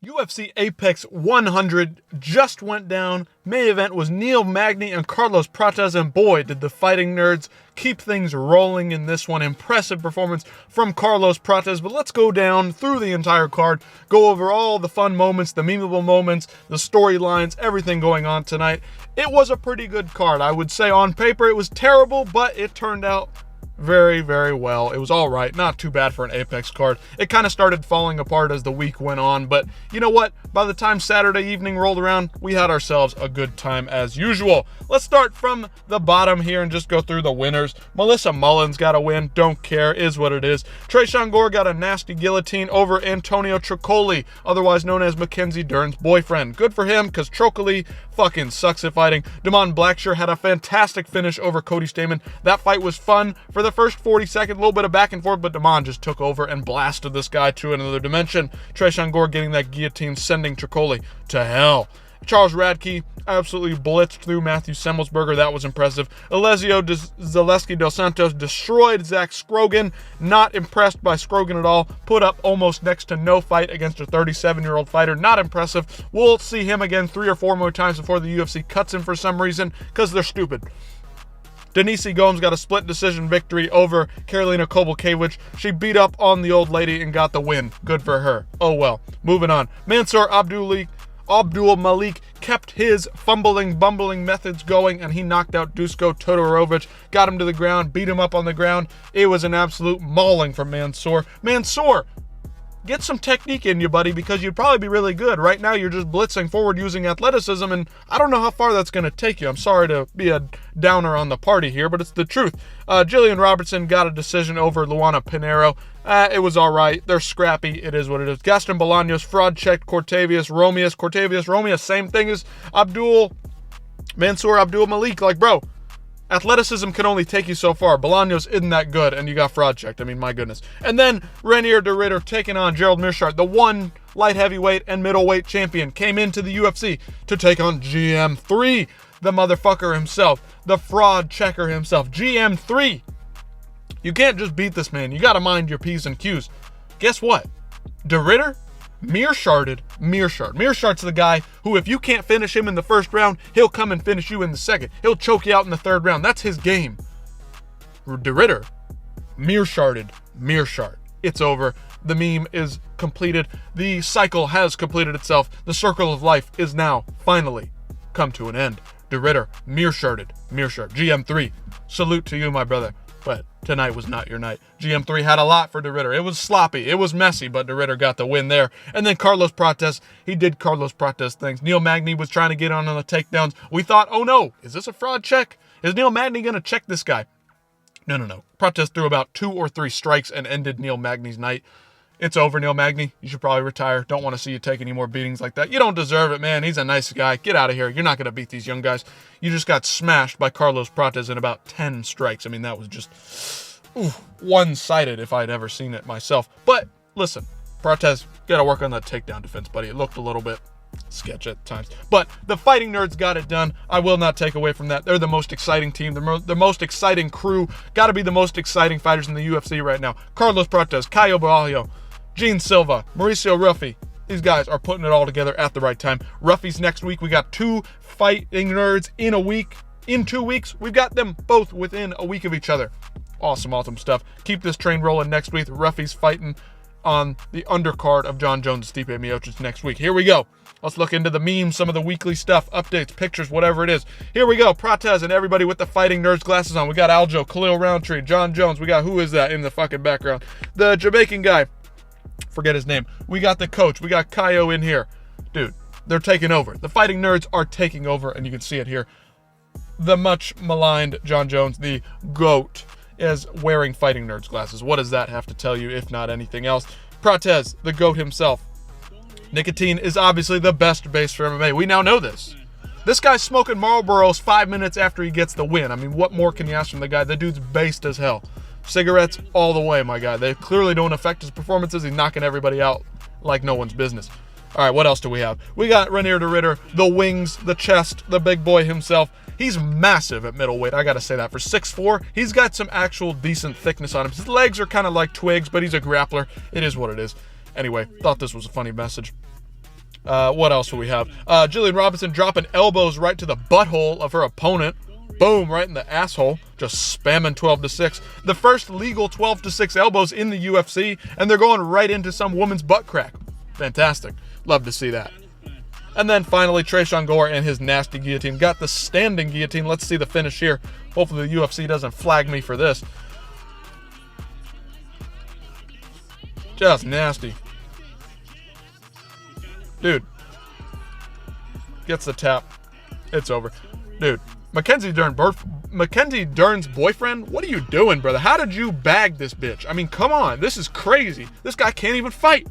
UFC Apex 100 just went down. Main event was Neil Magny and Carlos Prates, and boy, did the Fighting Nerds keep things rolling in this one. Impressive performance from Carlos Prates, but let's go down through the entire card, go over all the fun moments, the memeable moments, the storylines, everything going on tonight. It was a pretty good card. I would say on paper it was terrible, but it turned out very, very well. It was all right. Not too bad for an Apex card. It kind of started falling apart as the week went on, but you know what? By the time Saturday evening rolled around, we had ourselves a good time as usual. Let's start from the bottom here and just go through the winners. Melissa Mullins got a win. Don't care. Is what it is. Tresean Gore got a nasty guillotine over Antonio Trocoli, otherwise known as Mackenzie Dern's boyfriend. Good for him, because Trocoli fucking sucks at fighting. Damon Blackshear had a fantastic finish over Cody Stamann. That fight was fun for the first 40 seconds, a little bit of back and forth, but Damon just took over and blasted this guy to another dimension. Tresean Gore getting that guillotine, sending Trocoli to hell. Charles Radke absolutely blitzed through Matthew Semmelsberger. That was impressive. Alessio Zaleski dos Santos destroyed Zach Scrogan. Not impressed by Scrogan at all. Put up almost next to no fight against a 37-year-old fighter. Not impressive. We'll see him again 3 or 4 more times before the UFC cuts him for some reason, because they're stupid. Denise Gomes got a split decision victory over Karolina Kowalkiewicz. She beat up on the old lady and got the win. Good for her. Oh well. Moving on. Mansour Abdul Malik kept his bumbling methods going, and he knocked out Dusko Todorovic, got him to the ground, beat him up on the ground. It was an absolute mauling from Mansour. Mansour, get some technique in you, buddy, because you'd probably be really good. Right now, you're just blitzing forward using athleticism, and I don't know how far that's going to take you. I'm sorry to be a downer on the party here, but it's the truth. Jillian Robertson got a decision over Luana Pinheiro. It was all right. They're scrappy. It is what it is. Gaston Bolaños fraud checked Cortavius Romias, same thing as Mansour Abdul Malik. Like, bro, athleticism can only take you so far. Bolaños isn't that good, and you got fraud checked. I mean, my goodness. And then Reinier de Ridder taking on Gerald Meerschaert, the one light heavyweight and middleweight champion, came into the UFC to take on GM3, the motherfucker himself, the fraud checker himself. GM3. You can't just beat this man. You got to mind your P's and Q's. Guess what? De Ridder, Meerschaert. Meerschaert's the guy who, if you can't finish him in the first round, he'll come and finish you in the second. He'll choke you out in the third round. That's his game. De Ridder, Meerschaert. It's over. The meme is completed. The cycle has completed itself. The circle of life is now finally come to an end. De Ridder, Meerschaert. GM3. Salute to you, my brother. But tonight was not your night. GM3 had a lot for De Ridder. It was sloppy. It was messy, but De Ridder got the win there. And then Carlos Prates, he did Carlos Prates things. Neil Magny was trying to get on the takedowns. We thought, oh no, is this a fraud check? Is Neil Magny going to check this guy? No. Prates threw about 2 or 3 strikes and ended Neil Magny's night. It's over, Neil Magny. You should probably retire. Don't want to see you take any more beatings like that. You don't deserve it, man. He's a nice guy. Get out of here. You're not going to beat these young guys. You just got smashed by Carlos Prates in about 10 strikes. I mean, that was just one-sided if I'd ever seen it myself. But listen, Prates, got to work on that takedown defense, buddy. It looked a little bit sketch at times. But the Fighting Nerds got it done. I will not take away from that. They're the most exciting team, the most exciting crew. Got to be the most exciting fighters in the UFC right now. Carlos Prates, Caio Borralho, Gene Silva, Mauricio Ruffy. These guys are putting it all together at the right time. Ruffy's next week. We got 2 Fighting Nerds in a week. In 2 weeks, we've got them both within a week of each other. Awesome stuff. Keep this train rolling next week. Ruffy's fighting on the undercard of John Jones and Stipe Miocic next week. Here we go. Let's look into the memes, some of the weekly stuff, updates, pictures, whatever it is. Here we go. Prates and everybody with the Fighting Nerds glasses on. We got Aljo, Khalil Roundtree, John Jones. We got, who is that in the fucking background? The Jamaican guy. Forget his name. We got the coach. We got Caio in here. Dude, they're taking over. The Fighting Nerds are taking over, and you can see it here. The much maligned John Jones, the GOAT, is wearing Fighting Nerds glasses. What does that have to tell you, if not anything else? Prates, the GOAT himself. Nicotine is obviously the best base for MMA. We now know this. This guy's smoking Marlboros 5 minutes after he gets the win. I mean, what more can you ask from the guy? The dude's based as hell. Cigarettes all the way, my guy. They clearly don't affect his performances. He's knocking everybody out like no one's business. All right, what else do we have? We got Reinier de Ridder, the wings, the chest, the big boy himself. He's massive at middleweight, I gotta say that. For 6'4", he's got some actual decent thickness on him. His legs are kind of like twigs, but he's a grappler. It is what it is. Anyway, thought this was a funny message. What else do we have? Jillian Robinson dropping elbows right to the butthole of her opponent. Boom, right in the asshole. Just spamming 12-6. The first legal 12-6 elbows in the UFC, and they're going right into some woman's butt crack. Fantastic. Love to see that. And then finally, Tresean Gore and his nasty guillotine. Got the standing guillotine. Let's see the finish here. Hopefully the UFC doesn't flag me for this. Just nasty. Dude. Gets the tap. It's over. Dude. Mackenzie Dern's boyfriend? What are you doing, brother? How did you bag this bitch? I mean, come on. This is crazy. This guy can't even fight.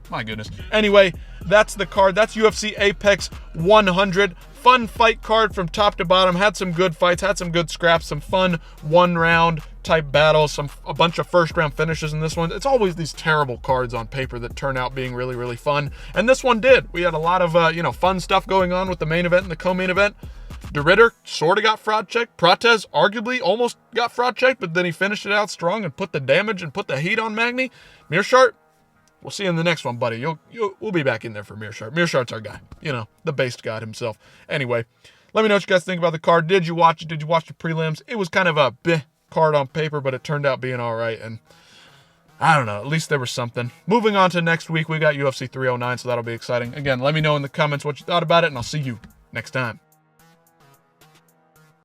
My goodness. Anyway, that's the card. That's UFC Apex 100. Fun fight card from top to bottom. Had some good fights, had some good scraps, some fun one-round type battles, a bunch of first-round finishes in this one. It's always these terrible cards on paper that turn out being really, really fun. And this one did. We had a lot of, fun stuff going on with the main event and the co-main event. De Ridder sort of got fraud checked. Prates arguably almost got fraud checked, but then he finished it out strong and put the damage and put the heat on Magny. Meerschaert, we'll see you in the next one, buddy. We'll be back in there for Meerschaert. Meerschaert's our guy. The based god himself. Anyway, let me know what you guys think about the card. Did you watch it? Did you watch the prelims? It was kind of a bleh card on paper, but it turned out being all right. And I don't know. At least there was something. Moving on to next week, we got UFC 309, so that'll be exciting. Again, let me know in the comments what you thought about it, and I'll see you next time.